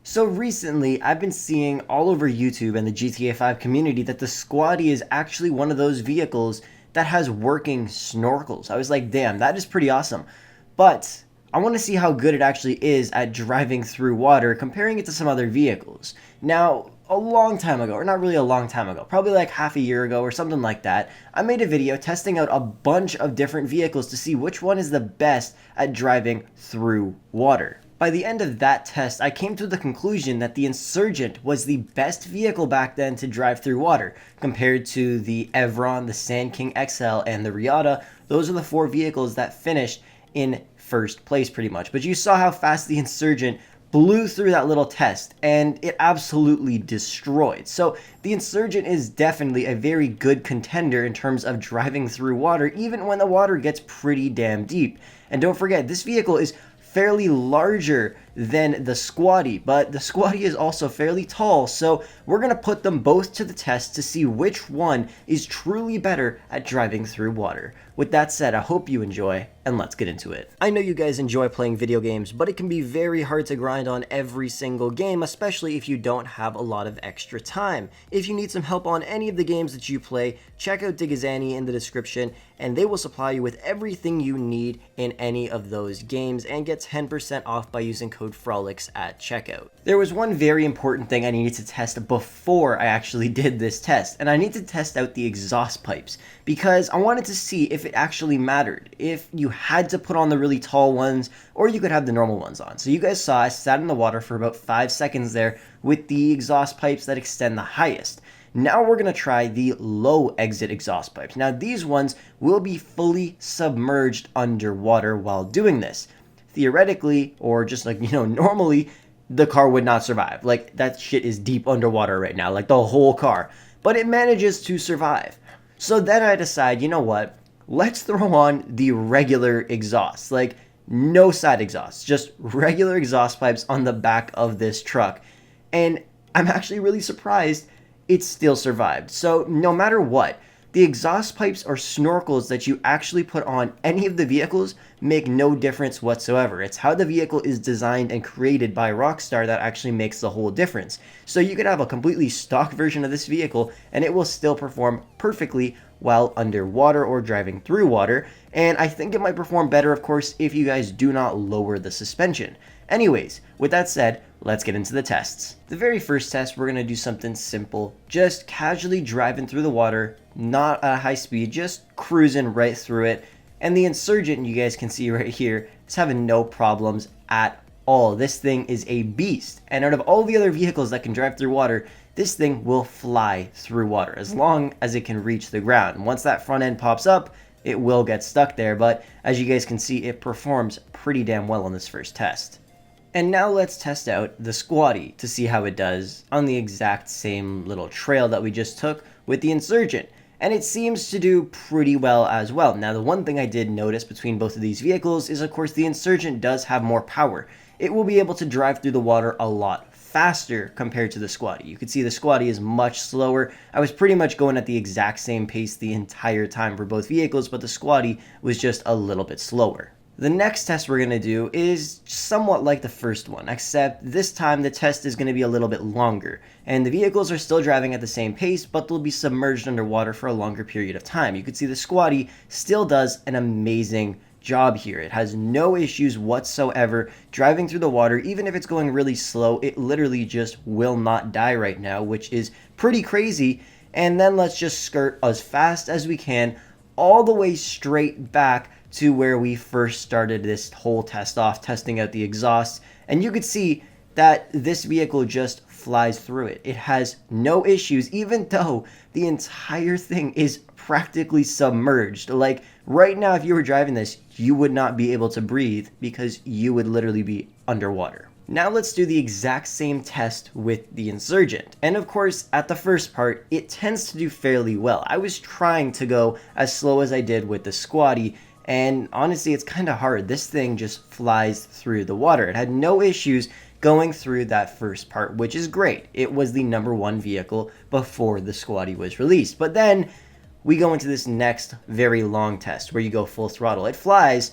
So recently, I've been seeing all over YouTube and the GTA 5 community that the Squatty is actually one of those vehicles that has working snorkels. I was like, damn, that is pretty awesome. But I want to see how good it actually is at driving through water, comparing it to some other vehicles. Now, a long time ago, or not really a long time ago, probably like half a year ago or something like that, I made a video testing out a bunch of different vehicles to see which one is the best at driving through water. By the end of that test, I came to the conclusion that the Insurgent was the best vehicle back then to drive through water, compared to the Evron, the Sand King XL, and the Riata. Those are the four vehicles that finished in first place pretty much. But you saw how fast the Insurgent blew through that little test, and it absolutely destroyed. So the Insurgent is definitely a very good contender in terms of driving through water, even when the water gets pretty damn deep. And don't forget, this vehicle is fairly larger than the Squatty, but the Squatty is also fairly tall, so we're going to put them both to the test to see which one is truly better at driving through water. With that said, I hope you enjoy, and let's get into it. I know you guys enjoy playing video games, but it can be very hard to grind on every single game, especially if you don't have a lot of extra time. If you need some help on any of the games that you play, check out Digazani in the description, and they will supply you with everything you need in any of those games, and get 10% off by using code Frolics at checkout. There was one very important thing I needed to test before I actually did this test, and I need to test out the exhaust pipes, because I wanted to see if it actually mattered, if you had to put on the really tall ones, or you could have the normal ones on. So you guys saw I sat in the water for about 5 seconds there with the exhaust pipes that extend the highest. Now we're going to try the low exit exhaust pipes. Now these ones will be fully submerged underwater while doing this. Theoretically, or just like, normally, the car would not survive. Like, that shit is deep underwater right now, like the whole car. But it manages to survive. So then I decide, you know what? Let's throw on the regular exhaust. Like, no side exhausts, just regular exhaust pipes on the back of this truck. And I'm actually really surprised it still survived. So no matter what, the exhaust pipes or snorkels that you actually put on any of the vehicles make no difference whatsoever. It's how the vehicle is designed and created by Rockstar that actually makes the whole difference. So you could have a completely stock version of this vehicle and it will still perform perfectly while underwater or driving through water. And I think it might perform better, of course, if you guys do not lower the suspension. Anyways, with that said, let's get into the tests. The very first test, we're going to do something simple. Just casually driving through the water, not at a high speed, just cruising right through it. And the Insurgent, you guys can see right here, is having no problems at all. This thing is a beast. And out of all the other vehicles that can drive through water, this thing will fly through water as long as it can reach the ground. Once that front end pops up, it will get stuck there. But as you guys can see, it performs pretty damn well on this first test. And now let's test out the Squatty to see how it does on the exact same little trail that we just took with the Insurgent. And it seems to do pretty well as well. Now, the one thing I did notice between both of these vehicles is, of course, the Insurgent does have more power. It will be able to drive through the water a lot faster compared to the Squatty. You can see the Squatty is much slower. I was pretty much going at the exact same pace the entire time for both vehicles, but the Squatty was just a little bit slower. The next test we're going to do is somewhat like the first one, except this time the test is going to be a little bit longer, and the vehicles are still driving at the same pace, but they'll be submerged underwater for a longer period of time. You can see the Squatty still does an amazing job here. It has no issues whatsoever driving through the water. Even if it's going really slow, it literally just will not die right now, which is pretty crazy. And then let's just skirt as fast as we can all the way straight back to where we first started this whole test off, testing out the exhaust. And you could see that this vehicle just flies through it. It has no issues, even though the entire thing is practically submerged. Like right now, if you were driving this, you would not be able to breathe because you would literally be underwater. Now let's do the exact same test with the Insurgent. And of course, at the first part, it tends to do fairly well. I was trying to go as slow as I did with the Squatty, and honestly, it's kind of hard. This thing just flies through the water. It had no issues going through that first part, which is great. It was the #1 vehicle before the Squatty was released. But then we go into this next very long test where you go full throttle. It flies,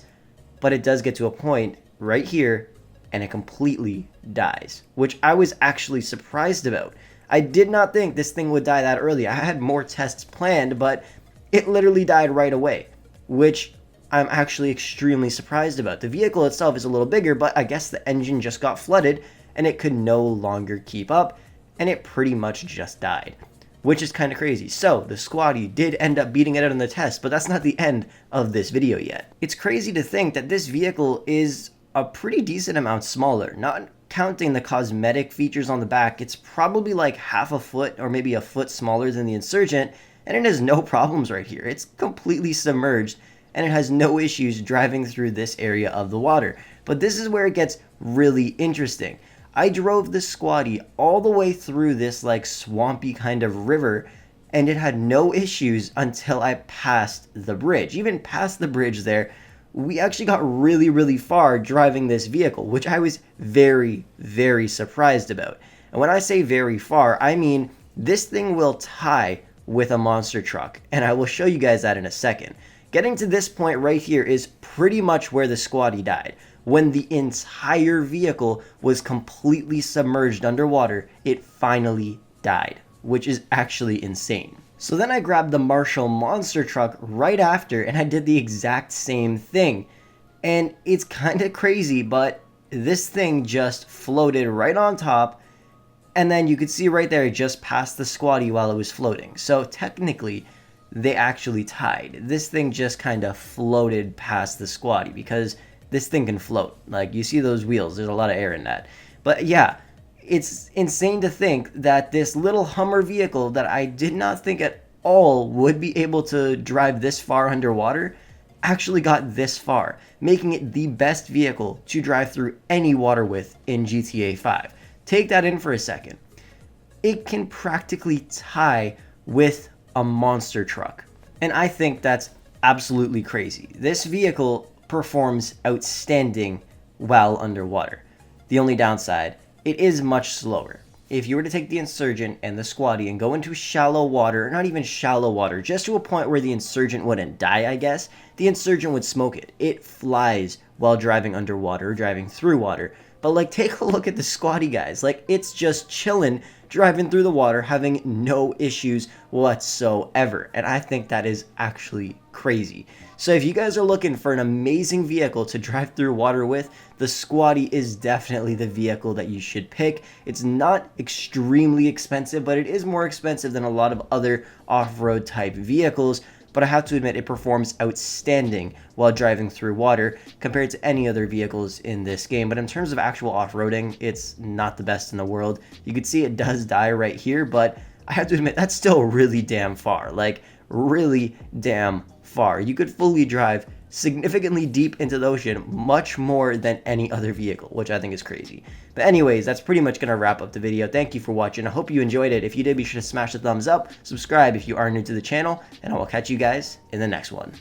but it does get to a point right here and it completely dies, which I was actually surprised about. I did not think this thing would die that early. I had more tests planned, but it literally died right away, which I'm actually extremely surprised about. The vehicle itself is a little bigger, but I guess the engine just got flooded and it could no longer keep up, and it pretty much just died, which is kind of crazy. So the squatty did end up beating it out in the test, but that's not the end of this video yet. It's crazy to think that this vehicle is a pretty decent amount smaller. Not counting the cosmetic features on the back, it's probably like half a foot or maybe a foot smaller than the Insurgent, and it has no problems right here. It's completely submerged and it has no issues driving through this area of the water. But this is where it gets really interesting. I drove the squatty all the way through this like swampy kind of river, and it had no issues until I passed the bridge. Even past the bridge there, we actually got really far driving this vehicle, which I was very surprised about. And when I say very far, I mean this thing will tie with a monster truck, and I will show you guys that in a second. Getting to this point right here is pretty much where the squatty died. When the entire vehicle was completely submerged underwater, it finally died, which is actually insane. So then I grabbed the Marshall monster truck right after, and I did the exact same thing. And it's kind of crazy, but this thing just floated right on top, and then you could see right there it just passed the squatty while it was floating. So technically, they actually tied. This thing just kind of floated past the squatty because this thing can float. Like, you see those wheels, there's a lot of air in that. But yeah, it's insane to think that this little Hummer vehicle that I did not think at all would be able to drive this far underwater actually got this far, making it the best vehicle to drive through any water with in GTA 5. Take that in for a second. It can practically tie with a monster truck, and I think that's absolutely crazy. This vehicle performs outstanding while underwater. The only downside, it is much slower. If you were to take the Insurgent and the squatty and go into shallow water, not even shallow water, just to a point where the Insurgent wouldn't die, I guess, the Insurgent would smoke it. It flies while driving underwater, driving through water. But like, take a look at the squatty, guys. Like, it's just chilling, driving through the water, having no issues whatsoever. And I think that is actually crazy. So if you guys are looking for an amazing vehicle to drive through water with, the squatty is definitely the vehicle that you should pick. It's not extremely expensive, but it is more expensive than a lot of other off-road type vehicles. But I have to admit, it performs outstanding while driving through water compared to any other vehicles in this game. But in terms of actual off-roading, it's not the best in the world. You can see it does die right here, but I have to admit, that's still really damn far. Like, really damn far. You could fully drive significantly deep into the ocean, much more than any other vehicle, which I think is crazy. But anyways, that's pretty much going to wrap up the video. Thank you for watching. I hope you enjoyed it. If you did, be sure to smash the thumbs up, subscribe if you are new to the channel, and I will catch you guys in the next one.